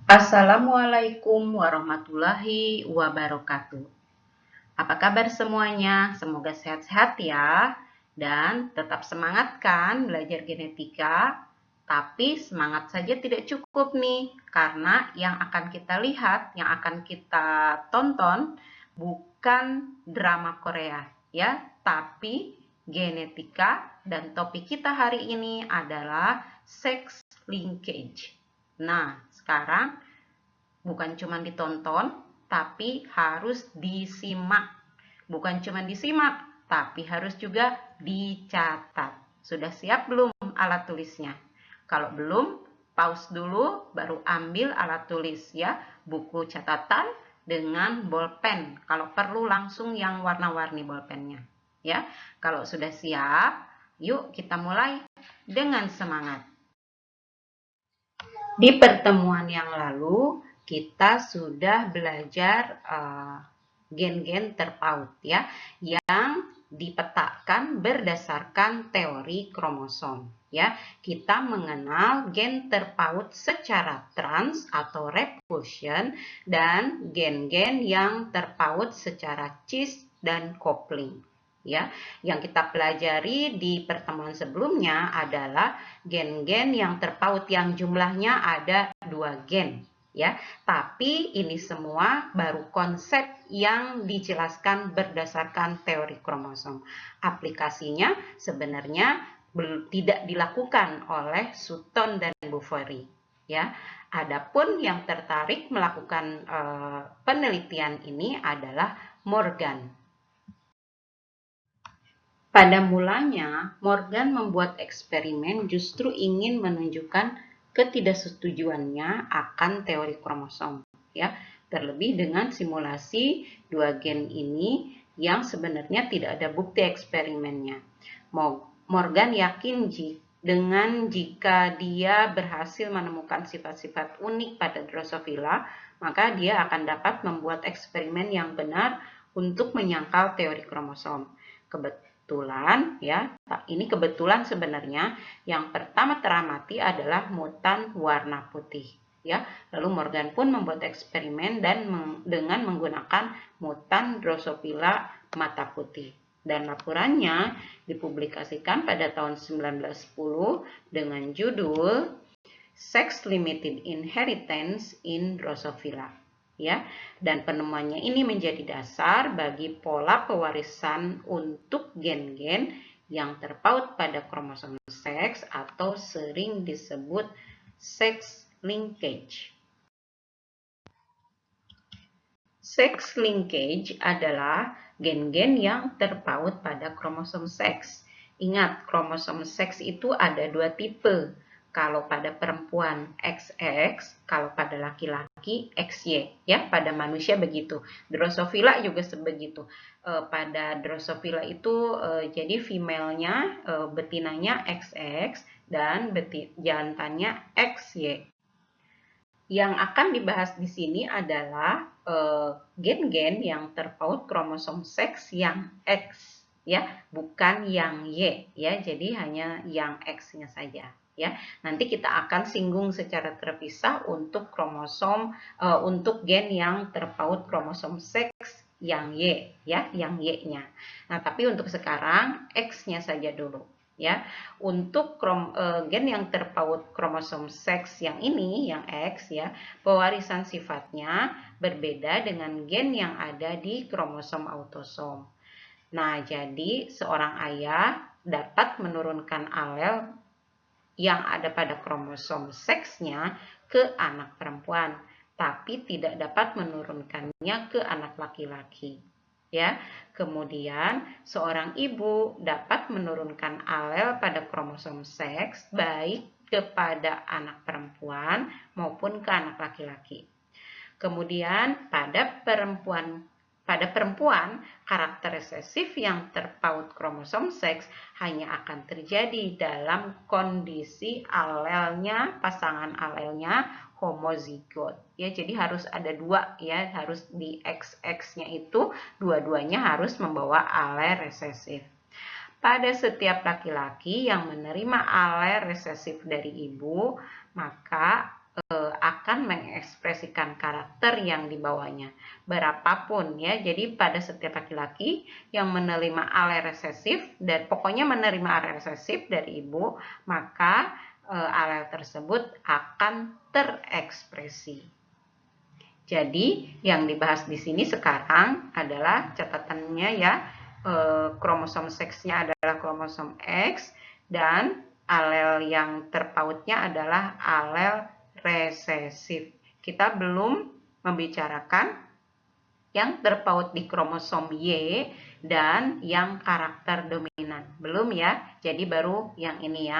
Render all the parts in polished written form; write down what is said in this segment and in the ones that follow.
Assalamualaikum warahmatullahi wabarakatuh. Apa kabar semuanya? Semoga sehat-sehat ya. Dan tetap semangat kan belajar genetika? Tapi semangat saja tidak cukup nih. Karena yang akan kita lihat, yang akan kita tonton bukan drama Korea ya, tapi genetika, dan topik kita hari ini adalah sex linkage. Nah, sekarang bukan cuma ditonton, tapi harus disimak. Bukan cuma disimak, tapi harus juga dicatat. Sudah siap belum alat tulisnya? Kalau belum, pause dulu, baru ambil alat tulis ya, buku catatan dengan bolpen. Kalau perlu langsung yang warna-warni bolpennya. Ya, kalau sudah siap, yuk kita mulai dengan semangat. Di pertemuan yang lalu, kita sudah belajar gen-gen terpaut ya, yang dipetakan berdasarkan teori kromosom. Ya, kita mengenal gen terpaut secara trans atau repulsion dan gen-gen yang terpaut secara cis dan coupling. Ya, yang kita pelajari di pertemuan sebelumnya adalah gen-gen yang terpaut yang jumlahnya ada 2 gen ya. Tapi ini semua baru konsep yang dijelaskan berdasarkan teori kromosom. Aplikasinya sebenarnya tidak dilakukan oleh Sutton dan Boveri ya. Adapun yang tertarik melakukan penelitian ini adalah Morgan. Pada mulanya, Morgan membuat eksperimen justru ingin menunjukkan ketidaksetujuannya akan teori kromosom, ya. Terlebih dengan simulasi 2 gen ini yang sebenarnya tidak ada bukti eksperimennya. Morgan yakin jika dia berhasil menemukan sifat-sifat unik pada Drosophila, maka dia akan dapat membuat eksperimen yang benar untuk menyangkal teori kromosom. Kebetulan ya, ini kebetulan sebenarnya yang pertama teramati adalah mutan warna putih ya. Lalu Morgan pun membuat eksperimen dan dengan menggunakan mutan Drosophila mata putih, dan laporannya dipublikasikan pada tahun 1910 dengan judul Sex Limited Inheritance in Drosophila. Ya, dan penemuannya ini menjadi dasar bagi pola pewarisan untuk gen-gen yang terpaut pada kromosom seks atau sering disebut sex linkage. Sex linkage adalah gen-gen yang terpaut pada kromosom seks. Ingat, kromosom seks itu ada 2 tipe. Kalau pada perempuan XX, kalau pada laki-laki XY, ya, pada manusia begitu. Drosophila juga sebegitu. Pada Drosophila itu jadi female-nya, betinanya XX dan jantannya XY. Yang akan dibahas di sini adalah gen-gen yang terpaut kromosom seks yang X ya, bukan yang Y ya. Jadi hanya yang X-nya saja ya. Nanti kita akan singgung secara terpisah untuk kromosom untuk gen yang terpaut kromosom seks yang Y ya, yang Y-nya. Nah, tapi untuk sekarang X-nya saja dulu. Ya, untuk gen yang terpaut kromosom seks yang ini, yang X ya, pewarisan sifatnya berbeda dengan gen yang ada di kromosom autosom. Nah, jadi seorang ayah dapat menurunkan alel yang ada pada kromosom seksnya ke anak perempuan, tapi tidak dapat menurunkannya ke anak laki-laki. Ya, kemudian seorang ibu dapat menurunkan alel pada kromosom seks baik kepada anak perempuan maupun ke anak laki-laki. Kemudian pada perempuan, karakter resesif yang terpaut kromosom seks hanya akan terjadi dalam kondisi alelnya, pasangan alelnya homozigot ya. Jadi harus ada 2 ya, harus di XX-nya itu dua-duanya harus membawa alel resesif. Pada setiap laki-laki yang menerima alel resesif dari ibu, maka akan mengekspresikan karakter yang dibawanya. Berapapun ya, jadi pada setiap laki-laki yang menerima alel resesif, dan pokoknya menerima alel resesif dari ibu, maka alel tersebut akan terekspresi. Jadi yang dibahas di sini sekarang adalah catatannya ya, kromosom seksnya adalah kromosom X dan alel yang terpautnya adalah alel resesif. Kita belum membicarakan yang terpaut di kromosom Y dan yang karakter dominan. Belum ya. Jadi baru yang ini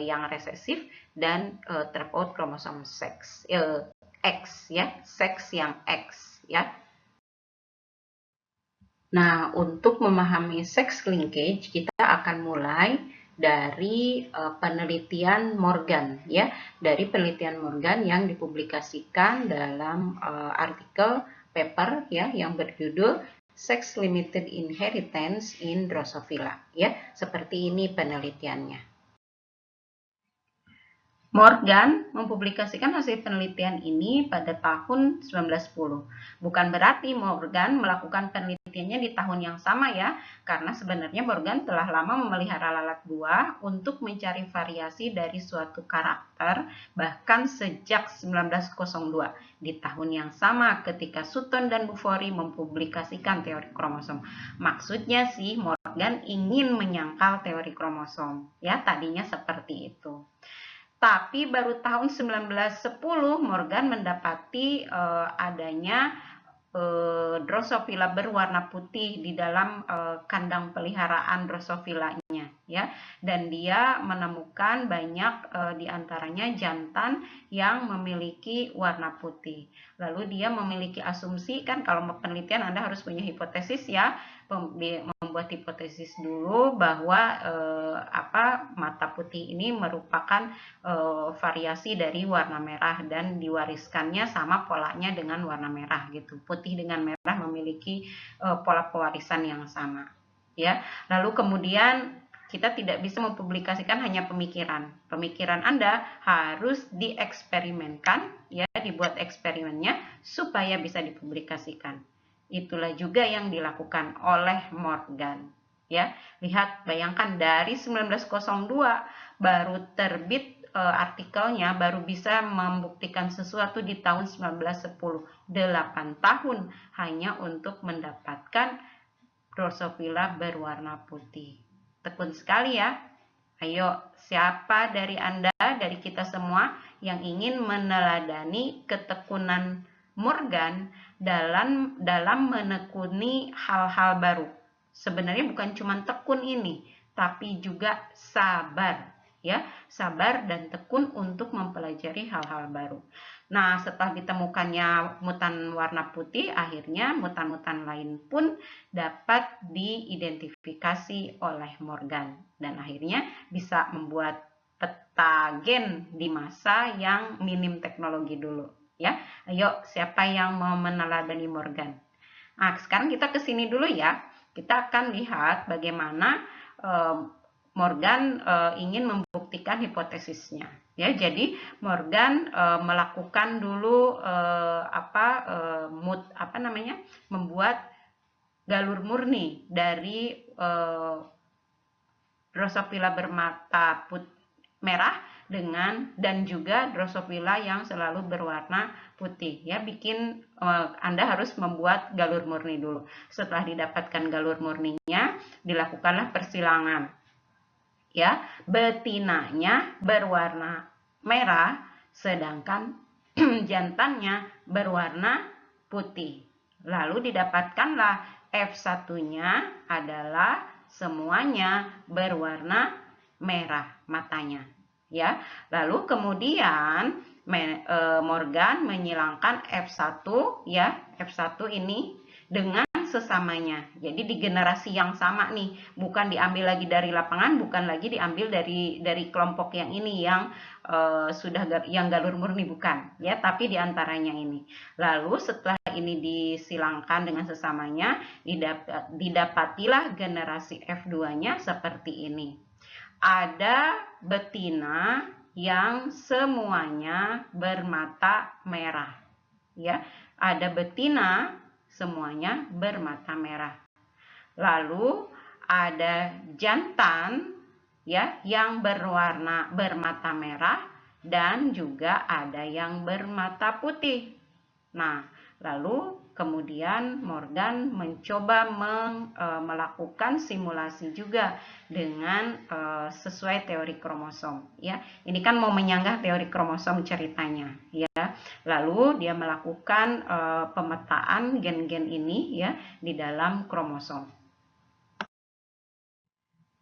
yang resesif dan terpaut kromosom seks. X ya, seks yang X ya. Nah, untuk memahami sex linkage kita akan mulai dari penelitian Morgan ya, dari penelitian Morgan yang dipublikasikan dalam artikel paper ya yang berjudul Sex Limited Inheritance in Drosophila ya. Seperti ini penelitiannya. Morgan mempublikasikan hasil penelitian ini pada tahun 1910. Bukan berarti Morgan melakukan penelitiannya di tahun yang sama ya, karena sebenarnya Morgan telah lama memelihara lalat buah untuk mencari variasi dari suatu karakter, bahkan sejak 1902, di tahun yang sama ketika Sutton dan Bufori mempublikasikan teori kromosom. Maksudnya sih Morgan ingin menyangkal teori kromosom, ya tadinya seperti itu. Tapi baru tahun 1910 Morgan mendapati adanya Drosophila berwarna putih di dalam kandang peliharaan Drosophilanya ya, dan dia menemukan banyak diantaranya jantan yang memiliki warna putih. Lalu dia memiliki asumsi, kan kalau penelitian Anda harus punya hipotesis ya, membuat hipotesis dulu bahwa mata putih ini merupakan variasi dari warna merah dan diwariskannya sama polanya dengan warna merah gitu. Putih dengan merah memiliki pola pewarisan yang sama ya. Lalu kemudian kita tidak bisa mempublikasikan hanya pemikiran. Pemikiran Anda harus dieksperimenkan ya, dibuat eksperimennya supaya bisa dipublikasikan. Itulah juga yang dilakukan oleh Morgan ya. Lihat, bayangkan dari 1902 baru terbit artikelnya, baru bisa membuktikan sesuatu di tahun 1910. 8 tahun hanya untuk mendapatkan Drosophila berwarna putih. Tekun sekali ya. Ayo, siapa dari Anda, dari kita semua yang ingin meneladani ketekunan Morgan dalam menekuni hal-hal baru? Sebenarnya bukan cuma tekun ini, tapi juga sabar ya, sabar dan tekun untuk mempelajari hal-hal baru. Nah, setelah ditemukannya mutan warna putih, akhirnya mutan-mutan lain pun dapat diidentifikasi oleh Morgan dan akhirnya bisa membuat peta gen di masa yang minim teknologi dulu ya. Ayo, siapa yang mau meneladani Morgan? Nah, sekarang kita ke sini dulu ya. Kita akan lihat bagaimana Morgan ingin membuktikan hipotesisnya. Ya, jadi Morgan melakukan dulu membuat galur murni dari Drosophila bermata merah dan juga Drosophila yang selalu berwarna putih ya. Anda harus membuat galur murni dulu. Setelah didapatkan galur murninya, dilakukanlah persilangan ya. Betinanya berwarna merah sedangkan jantannya berwarna putih. Lalu didapatkanlah F1-nya adalah semuanya berwarna merah matanya ya. Lalu kemudian Morgan menyilangkan F1 ya, F1 ini dengan sesamanya. Jadi di generasi yang sama nih, bukan diambil lagi dari lapangan, bukan lagi diambil dari kelompok yang ini yang yang galur murni, bukan ya, tapi diantaranya ini. Lalu setelah ini disilangkan dengan sesamanya, didapatilah generasi F2-nya seperti ini. Ada betina yang semuanya bermata merah. Ya, ada betina semuanya bermata merah. Lalu ada jantan ya yang bermata merah dan juga ada yang bermata putih. Nah, lalu kemudian Morgan mencoba melakukan simulasi juga dengan sesuai teori kromosom ya. Ini kan mau menyanggah teori kromosom ceritanya ya. Lalu dia melakukan pemetaan gen-gen ini ya di dalam kromosom.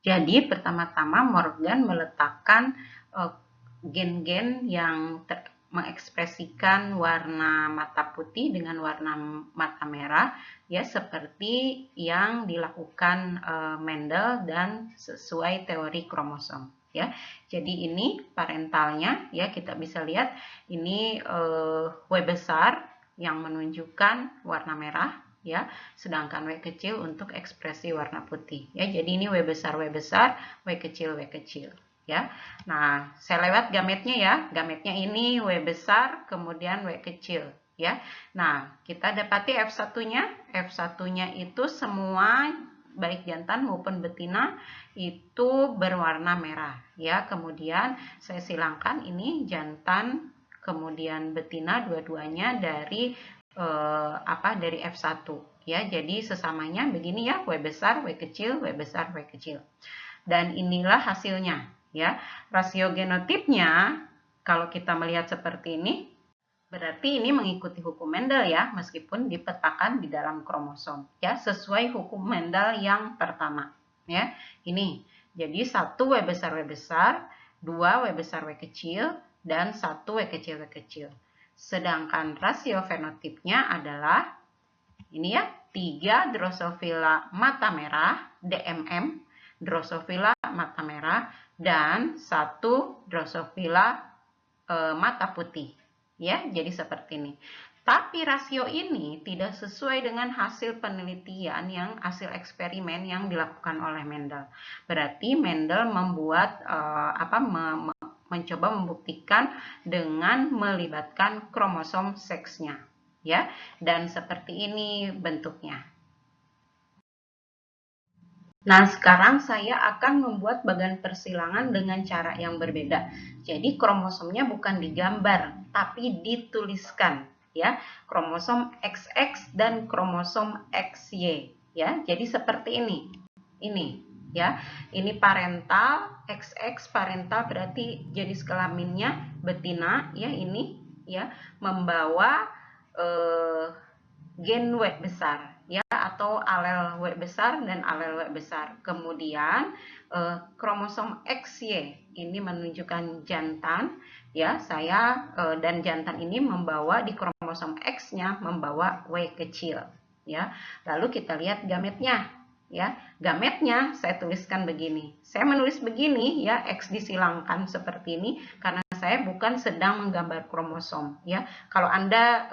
Jadi pertama-tama Morgan meletakkan gen-gen yang mengekspresikan warna mata putih dengan warna mata merah ya, seperti yang dilakukan Mendel dan sesuai teori kromosom ya. Jadi ini parentalnya ya, kita bisa lihat ini W besar yang menunjukkan warna merah ya, sedangkan W kecil untuk ekspresi warna putih ya. Jadi ini W besar, W kecil, W kecil ya. Nah, saya lewat gametnya ya. Gametnya ini W besar kemudian W kecil ya. Nah, kita dapati F1-nya. F1-nya itu semua baik jantan maupun betina itu berwarna merah ya. Kemudian saya silangkan ini jantan kemudian betina dua-duanya dari dari F1 ya. Jadi sesamanya begini ya, W besar, W kecil, W besar, W kecil. Dan inilah hasilnya ya. Rasio genotipnya kalau kita melihat seperti ini berarti ini mengikuti hukum Mendel ya, meskipun dipetakan di dalam kromosom ya, sesuai hukum Mendel yang pertama ya. Ini jadi 1 W besar, 2 W besar, W kecil, dan 1 W kecil, W kecil. Sedangkan rasio fenotipnya adalah ini ya, 3 Drosophila mata merah, DMM, Drosophila mata merah, dan 1 Drosophila mata putih. Ya, jadi seperti ini. Tapi rasio ini tidak sesuai dengan hasil penelitian hasil eksperimen yang dilakukan oleh Mendel. Berarti Mendel membuat mencoba membuktikan dengan melibatkan kromosom seksnya ya, dan seperti ini bentuknya. Nah, sekarang saya akan membuat bagan persilangan dengan cara yang berbeda. Jadi kromosomnya bukan digambar tapi dituliskan ya, kromosom XX dan kromosom XY ya. Jadi seperti ini ya, ini parental, XX parental berarti jenis kelaminnya betina ya, ini ya, membawa gen W besar ya, atau alel W besar dan alel W besar. Kemudian kromosom XY ini menunjukkan jantan ya, dan jantan ini membawa di kromosom X-nya membawa W kecil ya. Lalu kita lihat gametnya ya. Gametnya saya tuliskan begini. Saya menulis begini ya, X disilangkan seperti ini karena saya bukan sedang menggambar kromosom ya. Kalau Anda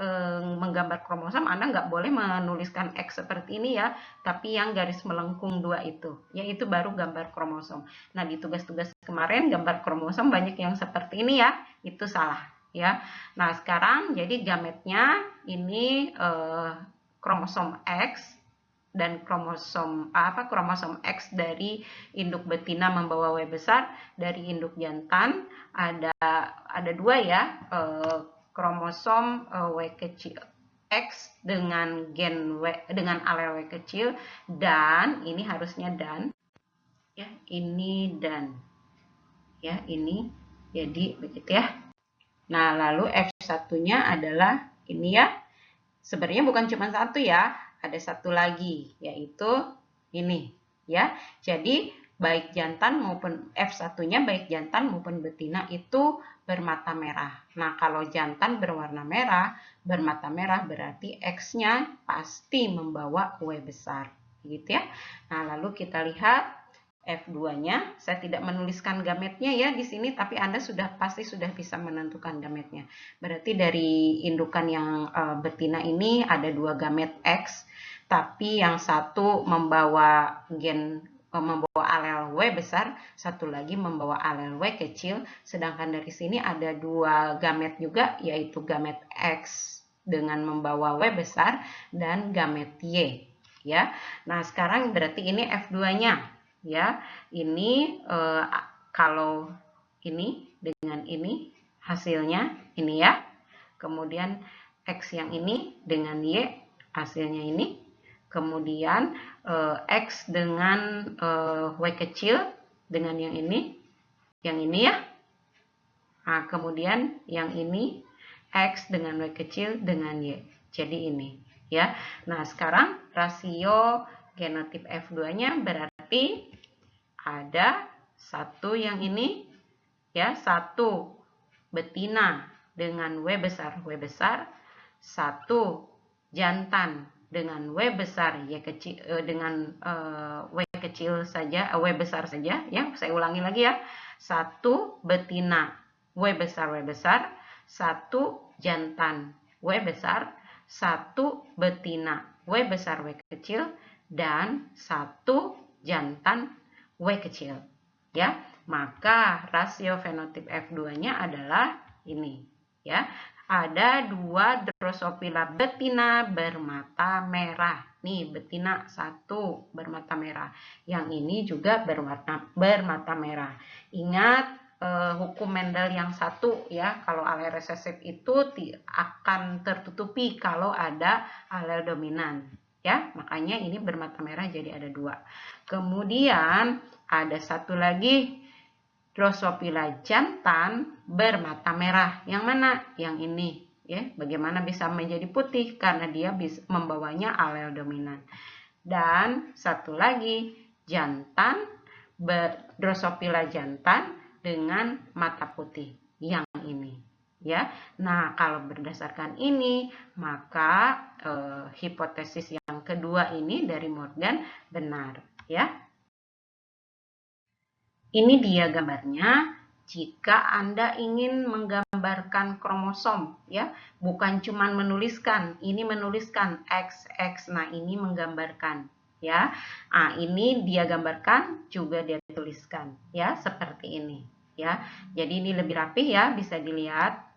menggambar kromosom, Anda nggak boleh menuliskan X seperti ini ya, tapi yang garis melengkung 2 itu, yaitu baru gambar kromosom. Nah, di tugas-tugas kemarin gambar kromosom banyak yang seperti ini ya, itu salah ya. Nah, sekarang jadi gametnya ini kromosom X, dan kromosom X dari induk betina membawa W besar, dari induk jantan ada 2 ya, kromosom W kecil X dengan gen W dengan alel W kecil, dan ini harusnya dan ya, ini dan ya, ini jadi begitu ya. Nah, lalu F1-nya adalah ini ya. Sebenarnya bukan cuma 1 ya, ada 1 lagi, yaitu ini ya. Jadi baik jantan maupun F1-nya baik jantan maupun betina itu bermata merah. Nah, kalau jantan berwarna merah, bermata merah berarti X-nya pasti membawa W besar, gitu ya. Nah, lalu kita lihat F2-nya, saya tidak menuliskan gametnya ya di sini, tapi Anda pasti sudah bisa menentukan gametnya. Berarti dari indukan yang betina ini ada 2 gamet X, tapi yang satu membawa gen membawa alel W besar, satu lagi membawa alel W kecil. Sedangkan dari sini ada dua gamet juga, yaitu gamet X dengan membawa W besar dan gamet Y. Ya, nah sekarang berarti ini F2-nya. Ya, ini kalau ini dengan ini hasilnya ini ya. Kemudian X yang ini dengan Y hasilnya ini. Kemudian X dengan W kecil dengan yang ini ya. Nah, kemudian yang ini X dengan W kecil dengan Y. Jadi ini ya. Nah, sekarang rasio genotip F2-nya berarti ada satu yang ini ya, satu betina dengan W besar, satu jantan dengan W besar Y kecil dengan W kecil saja, W besar saja ya. Saya ulangi lagi ya. Satu betina W besar, satu jantan W besar, satu betina W besar W kecil, dan satu jantan W kecil ya. Maka rasio fenotip F2-nya adalah ini ya. Ada dua Drosophila betina bermata merah. Nih, betina satu bermata merah. Yang ini juga bermata merah. Ingat hukum Mendel yang satu ya, kalau alel resesif itu akan tertutupi kalau ada alel dominan. Ya, makanya ini bermata merah jadi ada dua. Kemudian ada satu lagi Drosophila jantan bermata merah. Yang mana? Yang ini. Ya, bagaimana bisa menjadi putih? Karena dia bisa membawanya alel dominan. Dan satu lagi jantan Drosophila jantan dengan mata putih. Yang ini. Ya, nah kalau berdasarkan ini maka hipotesis yang kedua ini dari Morgan benar. Ya. Ini dia gambarnya. Jika Anda ingin menggambarkan kromosom, ya, bukan cuma menuliskan. Ini menuliskan XX. Nah, ini menggambarkan, ya. Nah, ini dia gambarkan, juga dia tuliskan, ya, seperti ini, ya. Jadi ini lebih rapih, ya, bisa dilihat.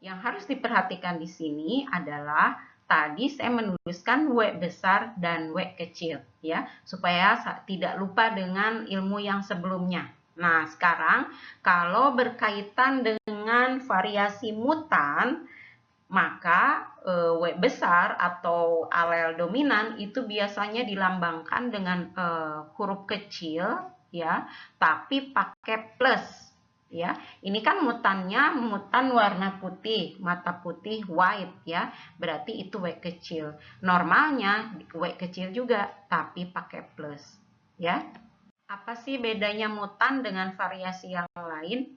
Yang harus diperhatikan di sini adalah tadi saya menuliskan W besar dan W kecil ya, supaya tidak lupa dengan ilmu yang sebelumnya. Nah, sekarang kalau berkaitan dengan variasi mutan, maka W besar atau alel dominan itu biasanya dilambangkan dengan huruf kecil ya, tapi pakai plus. Ya, ini kan mutannya mutan warna putih, mata putih white ya, berarti itu W kecil. Normalnya W kecil juga, tapi pakai plus ya. Apa sih bedanya mutan dengan variasi yang lain?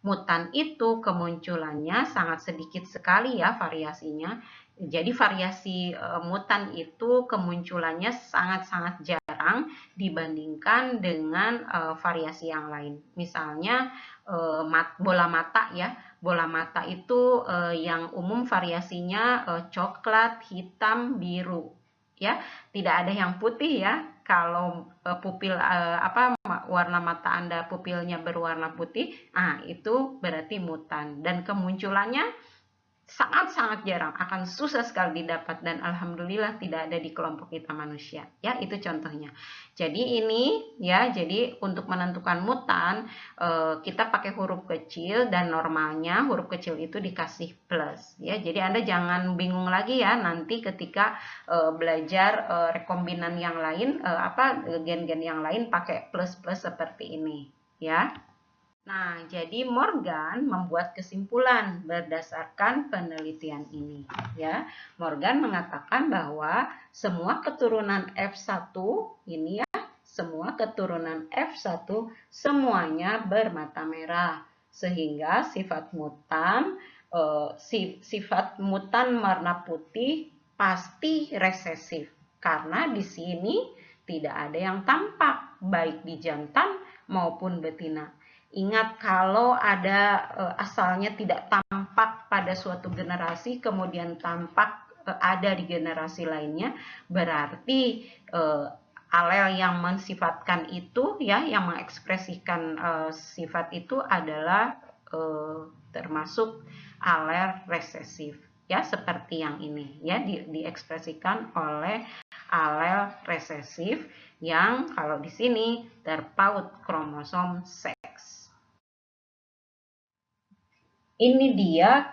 Mutan itu kemunculannya sangat sedikit sekali ya variasinya. Jadi variasi mutan itu kemunculannya sangat-sangat jarang dibandingkan dengan variasi yang lain. Misalnya bola mata ya. Bola mata itu yang umum variasinya coklat, hitam, biru. Ya, tidak ada yang putih ya. Kalau pupil warna mata Anda pupilnya berwarna putih, itu berarti mutan dan kemunculannya sangat-sangat jarang, akan susah sekali didapat dan alhamdulillah tidak ada di kelompok kita manusia. Ya, itu contohnya. Jadi ini ya, jadi untuk menentukan mutan kita pakai huruf kecil dan normalnya huruf kecil itu dikasih plus ya. Jadi Anda jangan bingung lagi ya nanti ketika belajar rekombinan yang lain gen-gen yang lain pakai plus-plus seperti ini ya. Nah, jadi Morgan membuat kesimpulan berdasarkan penelitian ini, ya. Morgan mengatakan bahwa semua keturunan F1 ini ya, semua keturunan F1 semuanya bermata merah, sehingga sifat mutan warna putih pasti resesif karena di sini tidak ada yang tampak baik di jantan maupun betina. Ingat kalau ada asalnya tidak tampak pada suatu generasi kemudian tampak ada di generasi lainnya, berarti alel yang mensifatkan itu ya, yang mengekspresikan sifat itu adalah termasuk alel resesif ya, seperti yang ini ya, diekspresikan oleh alel resesif yang kalau di sini terpaut kromosom seks. Ini dia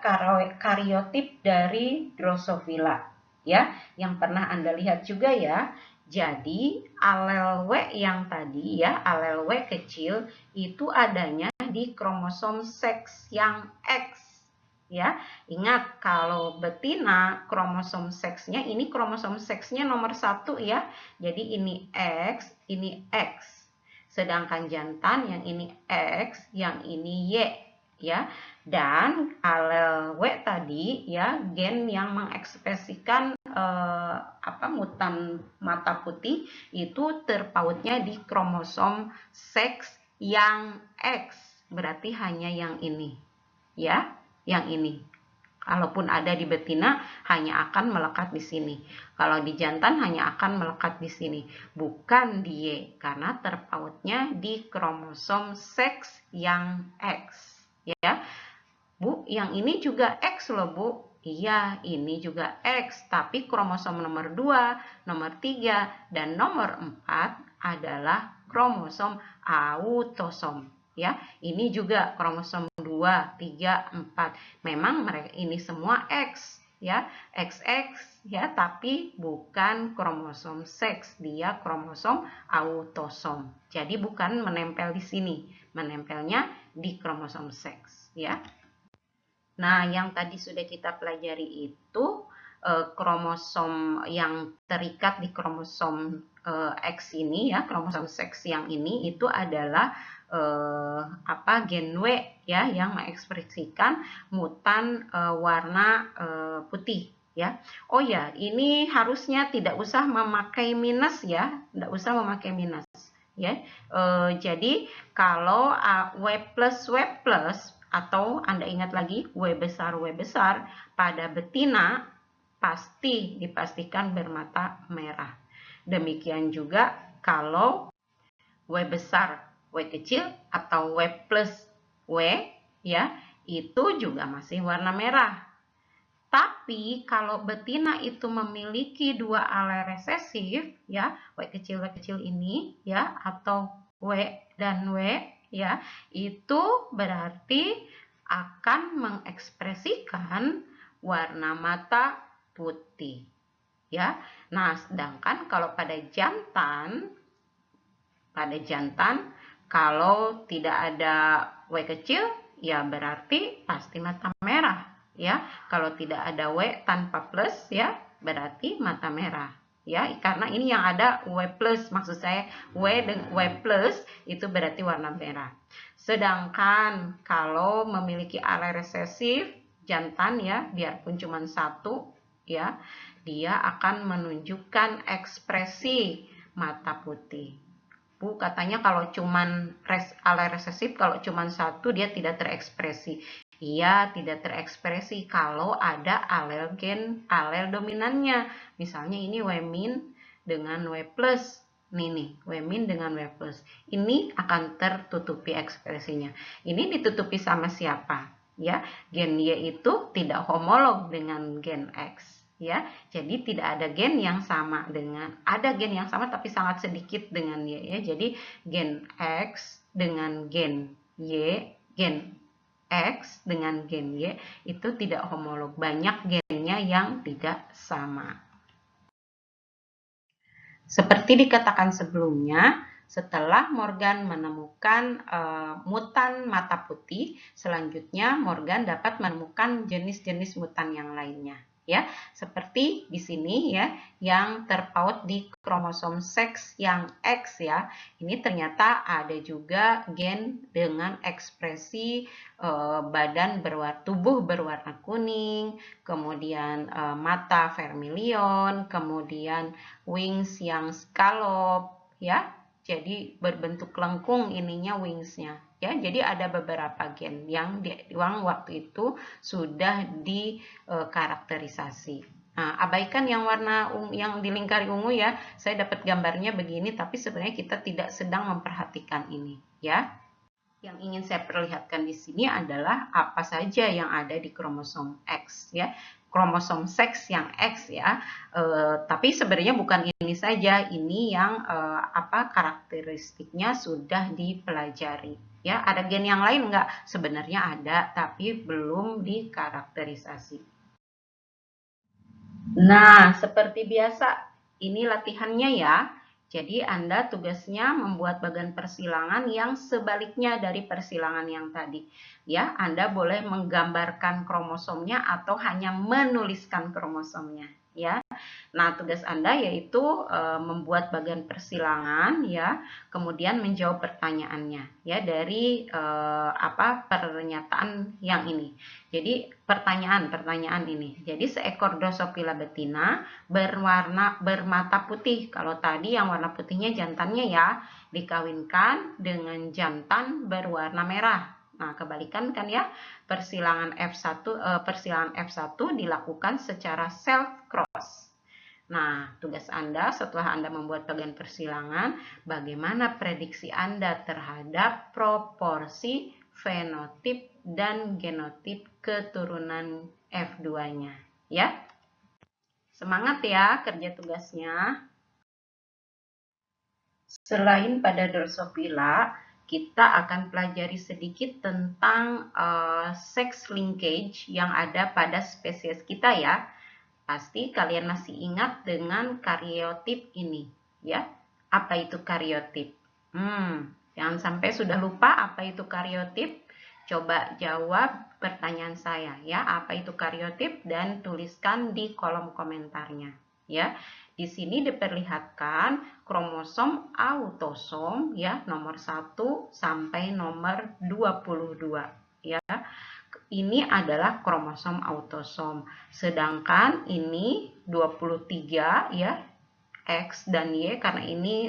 kariotip dari Drosophila ya, yang pernah Anda lihat juga ya. Jadi alel W yang tadi ya, alel W kecil itu adanya di kromosom seks yang X ya. Ingat kalau betina kromosom seksnya ini kromosom seksnya nomor 1 ya. Jadi ini X, ini X. Sedangkan jantan yang ini X, yang ini Y ya. Dan alel W tadi ya, gen yang mengekspresikan mutan mata putih itu terpautnya di kromosom seks yang X, berarti hanya yang ini ya, yang ini. Kalaupun ada di betina hanya akan melekat di sini. Kalau di jantan hanya akan melekat di sini, bukan di Y, karena terpautnya di kromosom seks yang X ya. Bu, yang ini juga X loh Bu. Iya, ini juga X, tapi kromosom nomor 2, nomor 3, dan nomor 4 adalah kromosom autosom. Ya, ini juga kromosom 2, 3, 4. Memang mereka ini semua X, ya, XX, ya, tapi bukan kromosom seks, dia kromosom autosom. Jadi bukan menempel di sini, menempelnya di kromosom seks, ya. Nah, yang tadi sudah kita pelajari itu kromosom yang terikat di kromosom X ini ya, kromosom seks yang ini itu adalah gen W ya, yang mengekspresikan mutan warna putih ya. Oh ya, ini harusnya tidak usah memakai minus ya, tidak usah memakai minus ya. Jadi kalau W plus atau Anda ingat lagi W besar pada betina pasti dipastikan bermata merah. Demikian juga kalau W besar W kecil atau W plus W ya, itu juga masih warna merah. Tapi kalau betina itu memiliki dua alel resesif ya, W kecil ini ya, atau W dan W ya, itu berarti akan mengekspresikan warna mata putih ya. Nah, sedangkan kalau pada jantan kalau tidak ada W kecil ya berarti pasti mata merah ya. Kalau tidak ada W tanpa plus ya berarti mata merah ya, karena ini yang ada W plus, maksud saya W dengan W plus itu berarti warna merah. Sedangkan kalau memiliki alel resesif jantan ya, biarpun cuma 1 ya, dia akan menunjukkan ekspresi mata putih. Bu, katanya kalau cuman alel resesif kalau cuman 1 dia tidak terekspresi. Iya, tidak terekspresi kalau ada alel dominannya. Misalnya ini W min dengan W plus. Nih, W min dengan W plus. Ini akan tertutupi ekspresinya. Ini ditutupi sama siapa? Ya, gen Y itu tidak homolog dengan gen X. Ya, jadi tidak ada gen yang sama ada gen yang sama tapi sangat sedikit dengan Y ya. Jadi gen X dengan gen Y, gen X dengan gen Y itu tidak homolog, banyak gennya yang tidak sama. Seperti dikatakan sebelumnya, setelah Morgan menemukan mutan mata putih, selanjutnya Morgan dapat menemukan jenis-jenis mutan yang lainnya. Ya, seperti di sini ya, yang terpaut di kromosom seks yang X ya. Ini ternyata ada juga gen dengan ekspresi tubuh berwarna kuning, kemudian mata vermilion, kemudian wings yang scallop ya. Jadi berbentuk lengkung ininya wingsnya. Ya, jadi ada beberapa gen yang waktu itu sudah dikarakterisasi. Nah, abaikan yang warna yang dilingkari ungu ya. Saya dapat gambarnya begini, tapi sebenarnya kita tidak sedang memperhatikan ini, ya. Yang ingin saya perlihatkan di sini adalah apa saja yang ada di kromosom X ya, kromosom seks yang X ya. Tapi sebenarnya bukan ini saja, ini yang karakteristiknya sudah dipelajari ya. Ada gen yang lain enggak? Sebenarnya ada, tapi belum dikarakterisasi. Nah, seperti biasa, ini latihannya ya. Jadi Anda tugasnya membuat bagan persilangan yang sebaliknya dari persilangan yang tadi. Ya, Anda boleh menggambarkan kromosomnya atau hanya menuliskan kromosomnya, ya. Nah, tugas Anda yaitu membuat bagan persilangan ya, kemudian menjawab pertanyaannya ya dari pernyataan yang ini. Jadi pertanyaan ini. Jadi seekor Drosophila betina bermata putih. Kalau tadi yang warna putihnya jantannya ya, dikawinkan dengan jantan berwarna merah. Nah, kebalikan kan ya, persilangan F1 dilakukan secara self cross. Nah, tugas Anda setelah Anda membuat bagian persilangan, bagaimana prediksi Anda terhadap proporsi fenotip dan genotip keturunan F2-nya, ya. Semangat ya kerja tugasnya. Selain pada Drosophila, kita akan pelajari sedikit tentang sex linkage yang ada pada spesies kita ya. Pasti kalian masih ingat dengan kariotip ini, ya. Apa itu kariotip? Jangan sampai sudah lupa apa itu kariotip. Coba jawab pertanyaan saya, ya. Apa itu kariotip dan tuliskan di kolom komentarnya, ya. Di sini diperlihatkan kromosom autosom, ya, nomor 1 sampai nomor 22, ya. Ini adalah kromosom autosom. Sedangkan ini 23 ya, X dan Y karena ini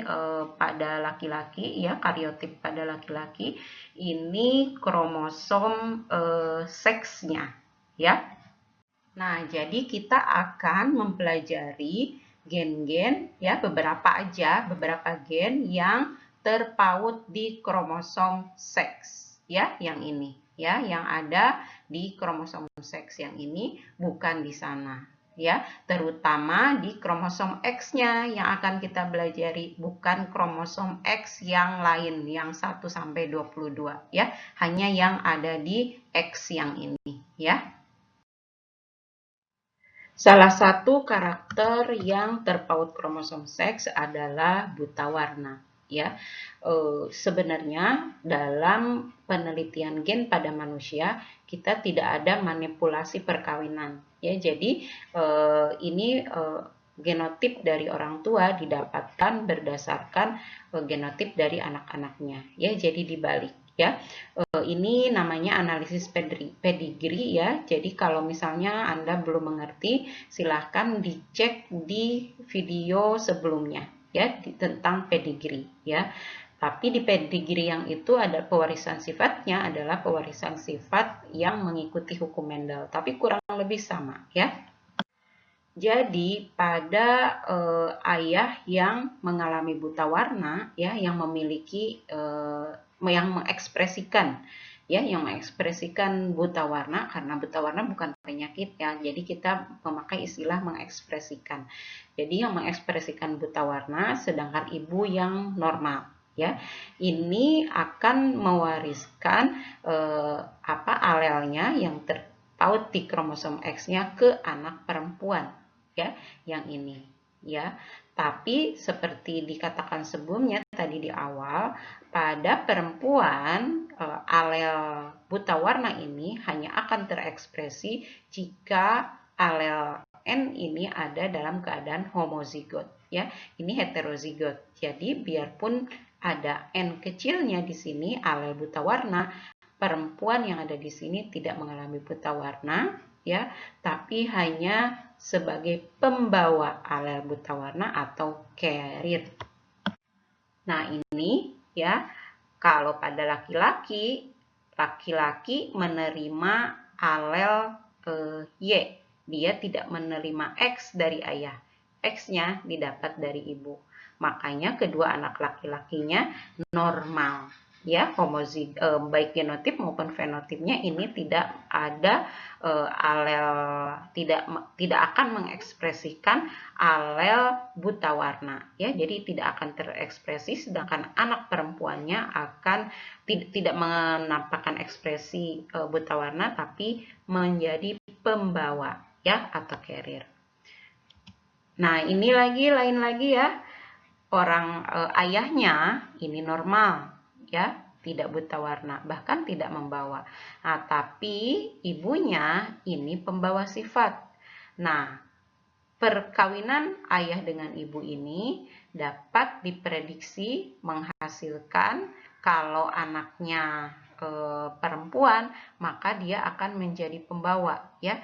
pada laki-laki ya, kariotip pada laki-laki. Ini kromosom seksnya ya. Nah, jadi kita akan mempelajari gen-gen ya, beberapa gen yang terpaut di kromosom seks ya, yang ini ya, yang ada di kromosom seks yang ini, bukan di sana ya, terutama di kromosom X-nya yang akan kita pelajari, bukan kromosom X yang lain yang 1 sampai 22 ya, hanya yang ada di X yang ini ya. Salah satu karakter yang terpaut kromosom seks adalah buta warna. Ya, sebenarnya dalam penelitian gen pada manusia kita tidak ada manipulasi perkawinan. Ya, jadi ini genotip dari orang tua didapatkan berdasarkan genotip dari anak-anaknya. Ya, jadi dibalik. Ya, ini namanya analisis pedigree ya. Jadi kalau misalnya Anda belum mengerti, silahkan dicek di video sebelumnya ya tentang pedigree ya. Tapi di pedigree yang itu ada pewarisan sifatnya adalah pewarisan sifat yang mengikuti hukum Mendel, tapi kurang lebih sama ya. Jadi pada ayah yang mengalami buta warna ya, yang memiliki yang mengekspresikan buta warna, karena buta warna bukan penyakit ya. Jadi kita memakai istilah mengekspresikan. Jadi yang mengekspresikan buta warna sedangkan ibu yang normal ya. Ini akan mewariskan alelnya yang terpaut di kromosom X-nya ke anak perempuan ya, yang ini ya. Tapi seperti dikatakan sebelumnya tadi di awal, pada perempuan alel buta warna ini hanya akan terekspresi jika alel N ini ada dalam keadaan homozigot ya. Ini heterozigot. Jadi biarpun ada N kecilnya di sini alel buta warna, perempuan yang ada di sini tidak mengalami buta warna ya, tapi hanya sebagai pembawa alel buta warna atau carrier. Nah, ini ya, kalau pada laki-laki menerima alel Y dia tidak menerima X dari ayah. X-nya didapat dari ibu. Makanya kedua anak laki-lakinya normal. Ya, baik genotip maupun fenotipnya ini tidak ada alel, tidak akan mengekspresikan alel buta warna. Ya, jadi tidak akan terekspresi, sedangkan anak perempuannya akan tidak menampakkan ekspresi buta warna, tapi menjadi pembawa ya atau carrier. Nah, ini lain lagi ya. Orang ayahnya ini normal ya, tidak buta warna, bahkan tidak membawa. Nah, tapi ibunya ini pembawa sifat. Nah, perkawinan ayah dengan ibu ini dapat diprediksi menghasilkan kalau anaknya perempuan, maka dia akan menjadi pembawa ya.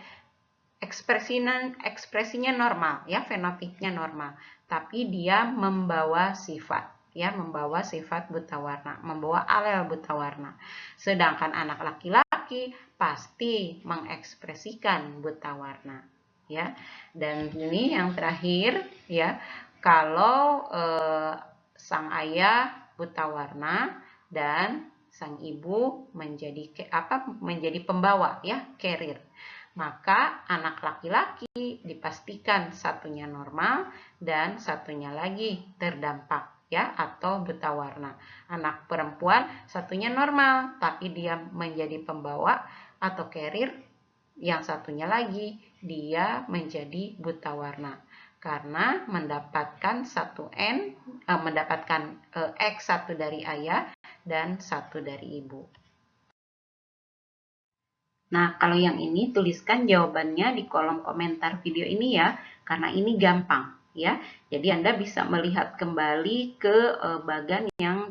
Ekspresinya normal ya, fenotipnya normal, tapi dia membawa sifat ya, membawa sifat buta warna, membawa alel buta warna. Sedangkan anak laki-laki pasti mengekspresikan buta warna ya. Dan ini yang terakhir ya, kalau sang ayah buta warna dan sang ibu menjadi pembawa ya, carrier, maka anak laki-laki dipastikan satunya normal dan satunya lagi terdampak ya atau buta warna. Anak perempuan satunya normal tapi dia menjadi pembawa atau carrier, yang satunya lagi dia menjadi buta warna karena mendapatkan X satu dari ayah dan satu dari ibu. Nah, kalau yang ini tuliskan jawabannya di kolom komentar video ini ya, karena ini gampang ya. Jadi Anda bisa melihat kembali ke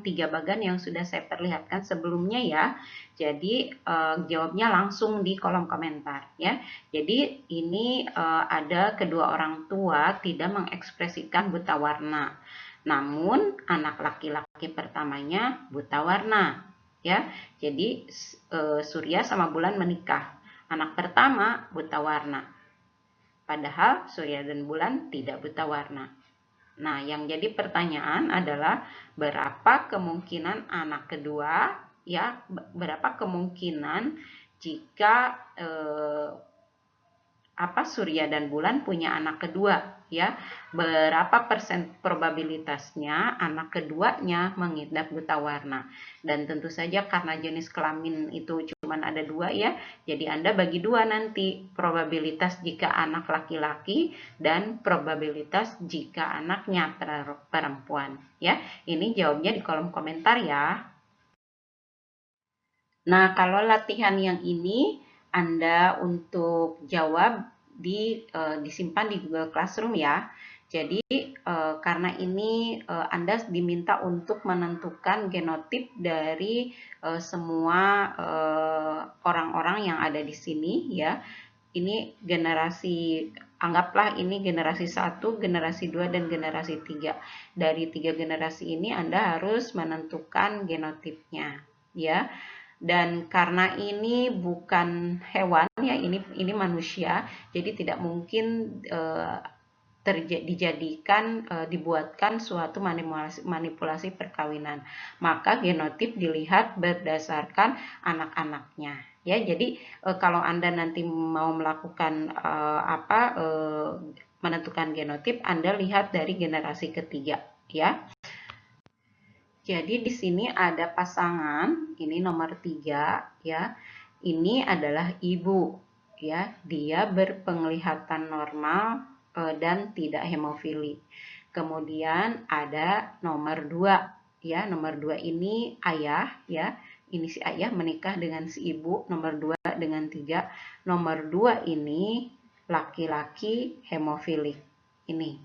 tiga bagan yang sudah saya perlihatkan sebelumnya ya. Jadi jawabnya langsung di kolom komentar ya. Jadi ini ada kedua orang tua tidak mengekspresikan buta warna. Namun anak laki-laki pertamanya buta warna. Ya, jadi Surya sama Bulan menikah. Anak pertama buta warna. Padahal Surya dan Bulan tidak buta warna. Nah, yang jadi pertanyaan adalah berapa kemungkinan anak kedua ya, berapa kemungkinan jika Surya dan Bulan punya anak kedua ya, berapa persen probabilitasnya anak keduanya mengidap buta warna. Dan tentu saja karena jenis kelamin itu cuma ada 2 ya, jadi Anda bagi 2 nanti, probabilitas jika anak laki-laki dan probabilitas jika anaknya perempuan ya. Ini jawabnya di kolom komentar ya. Nah, kalau latihan yang ini Anda untuk jawab disimpan di Google Classroom ya. Jadi karena ini Anda diminta untuk menentukan genotip dari semua orang-orang yang ada di sini ya. Ini generasi, anggaplah ini generasi 1, generasi 2, dan generasi 3. Dari 3 generasi ini Anda harus menentukan genotipnya ya. Dan karena ini bukan hewan ya, ini manusia, jadi tidak mungkin dibuatkan suatu manipulasi perkawinan. Maka genotip dilihat berdasarkan anak-anaknya ya. Jadi kalau Anda nanti mau melakukan menentukan genotip, Anda lihat dari generasi ketiga ya. Jadi di sini ada pasangan, ini nomor 3 ya. Ini adalah ibu ya. Dia berpenglihatan normal dan tidak hemofili. Kemudian ada nomor 2 ya. Nomor 2 ini ayah ya. Ini si ayah menikah dengan si ibu, nomor 2 dengan 3. Nomor 2 ini laki-laki hemofilik. Ini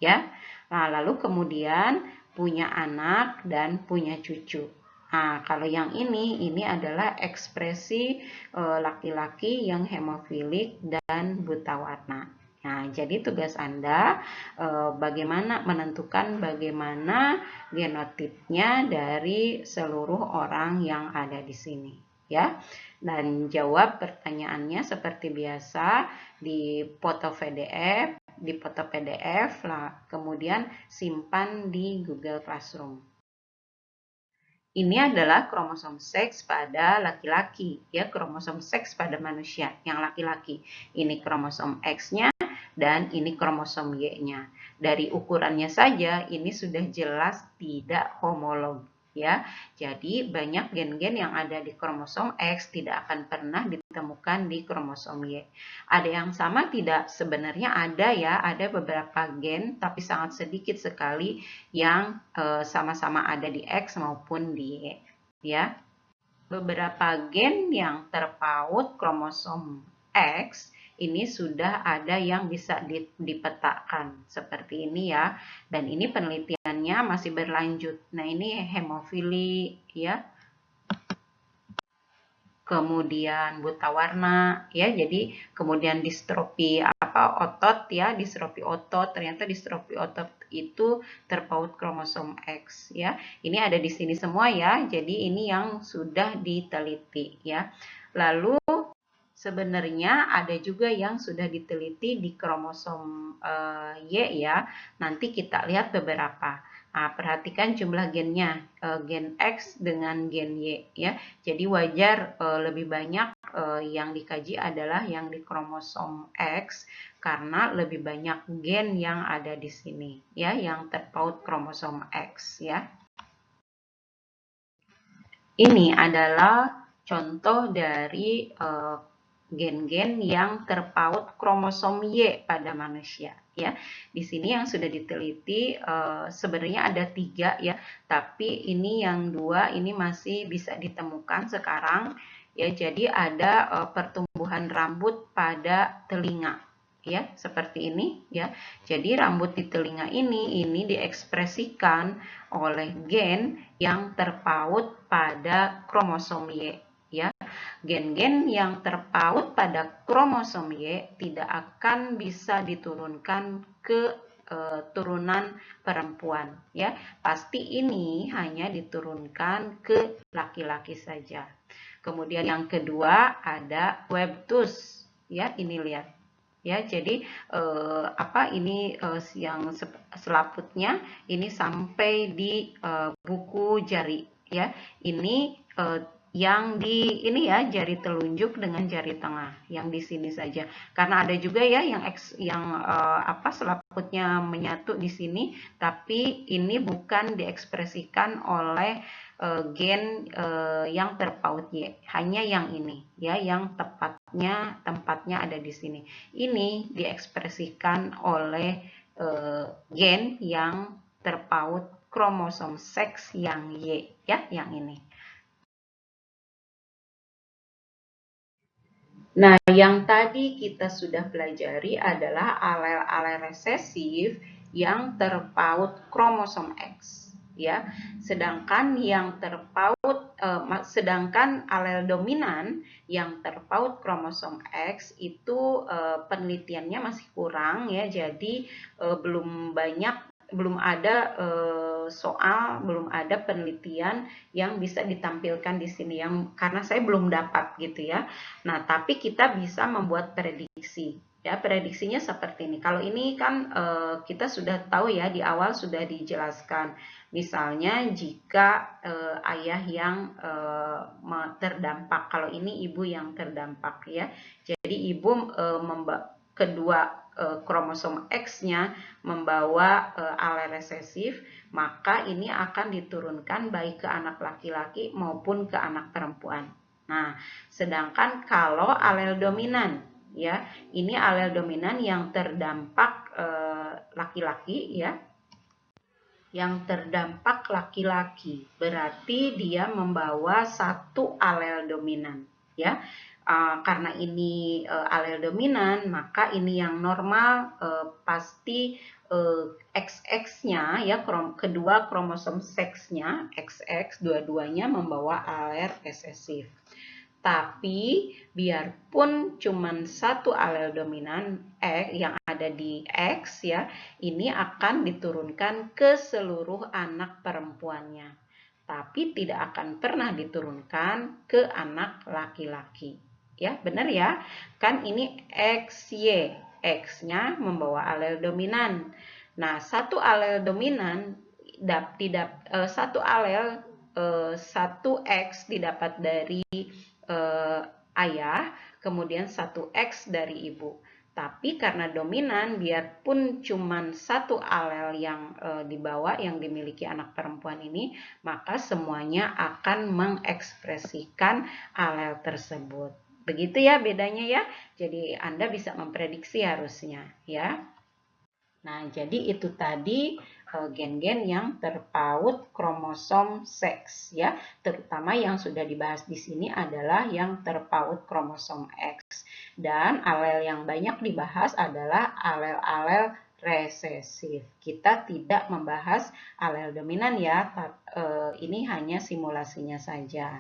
ya. Nah, lalu kemudian punya anak dan punya cucu. Nah, kalau yang ini adalah ekspresi laki-laki yang hemofilik dan buta warna. Nah, jadi tugas Anda bagaimana menentukan bagaimana genotipnya dari seluruh orang yang ada di sini. ya. Dan jawab pertanyaannya seperti biasa di foto PDF, lah, kemudian simpan di Google Classroom. Ini adalah kromosom seks pada laki-laki, ya, kromosom seks pada manusia yang laki-laki. Ini kromosom X-nya dan ini kromosom Y-nya. Dari ukurannya saja ini sudah jelas tidak homolog, ya. Jadi banyak gen-gen yang ada di kromosom X tidak akan pernah ditemukan di kromosom Y. Ada yang sama tidak? Sebenarnya ada, ya, ada beberapa gen tapi sangat sedikit sekali yang sama-sama ada di X maupun di Y, ya. Beberapa gen yang terpaut kromosom X ini sudah ada yang bisa dipetakan seperti ini, ya. Dan ini penelitiannya masih berlanjut. Nah, ini hemofili, ya. Kemudian buta warna, ya. Jadi kemudian distrofi otot, ya, distrofi otot. Ternyata distrofi otot itu terpaut kromosom X, ya. Ini ada di sini semua, ya. Jadi ini yang sudah diteliti, ya. Lalu sebenarnya ada juga yang sudah diteliti di kromosom Y, ya. Nanti kita lihat beberapa. Nah, perhatikan jumlah gennya, gen X dengan gen Y, ya. Jadi wajar lebih banyak yang dikaji adalah yang di kromosom X karena lebih banyak gen yang ada di sini, ya, yang terpaut kromosom X, ya. Ini adalah contoh dari gen-gen yang terpaut kromosom Y pada manusia, ya. Di sini yang sudah diteliti sebenarnya ada 3, ya, tapi ini yang 2 ini masih bisa ditemukan sekarang, ya. Jadi ada pertumbuhan rambut pada telinga, ya, seperti ini, ya. Jadi rambut di telinga ini diekspresikan oleh gen yang terpaut pada kromosom Y, ya. Gen-gen yang terpaut pada kromosom Y tidak akan bisa diturunkan ke turunan perempuan, ya. Pasti ini hanya diturunkan ke laki-laki saja. Kemudian yang kedua ada Webtus, ya, ini lihat. Ya, jadi ini yang selaputnya ini sampai di buku jari, ya. Ini yang di ini, ya, jari telunjuk dengan jari tengah, yang di sini saja. Karena ada juga, ya, yang selaputnya menyatu di sini, tapi ini bukan diekspresikan oleh gen yang terpaut Y, hanya yang ini, ya, yang tempatnya ada di sini. Ini diekspresikan oleh gen yang terpaut kromosom seks yang Y, ya, yang ini. Nah, yang tadi kita sudah pelajari adalah alel-alel resesif yang terpaut kromosom X, ya. Sedangkan alel dominan yang terpaut kromosom X itu penelitiannya masih kurang, ya. Jadi belum ada penelitian yang bisa ditampilkan di sini, karena saya belum dapat, gitu, ya. Nah, tapi kita bisa membuat prediksi, ya. Prediksinya seperti ini. Kalau ini kan kita sudah tahu, ya, di awal sudah dijelaskan. Misalnya jika ayah yang terdampak, kalau ini ibu yang terdampak, ya. Jadi ibu kedua kromosom X-nya membawa alel resesif, maka ini akan diturunkan baik ke anak laki-laki maupun ke anak perempuan. Nah, sedangkan kalau alel dominan, ya, ini alel dominan yang terdampak laki-laki, ya, yang terdampak laki-laki, berarti dia membawa satu alel dominan, ya. Karena ini alel dominan, maka ini yang normal pasti XX-nya, ya, kedua kromosom seksnya XX dua-duanya membawa alel resesif. Tapi biarpun cuma satu alel dominan yang ada di X, ya, ini akan diturunkan ke seluruh anak perempuannya. tapi tidak akan pernah diturunkan ke anak laki-laki. Ya, benar ya? Kan ini XY. X-nya membawa alel dominan. Nah, satu alel dominan satu alel satu X didapat dari ayah, kemudian satu X dari ibu. Tapi karena dominan, biarpun cuma satu alel yang dibawa, yang dimiliki anak perempuan ini, maka semuanya akan mengekspresikan alel tersebut. Begitu ya bedanya ya. Jadi Anda bisa memprediksi harusnya ya. Nah, jadi itu tadi gen-gen yang terpaut kromosom seks ya. Terutama yang sudah dibahas di sini adalah yang terpaut kromosom X. Dan alel yang banyak dibahas adalah alel-alel resesif. Kita tidak membahas alel dominan ya, ini hanya simulasinya saja.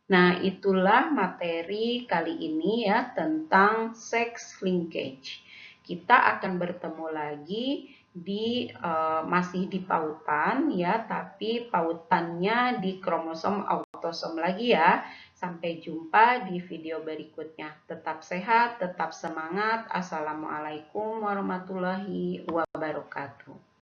Nah, itulah materi kali ini ya tentang sex linkage. Kita akan bertemu lagi masih di pautan ya, tapi pautannya di kromosom autosom lagi ya. Sampai jumpa di video berikutnya. Tetap sehat, tetap semangat. Assalamualaikum warahmatullahi wabarakatuh.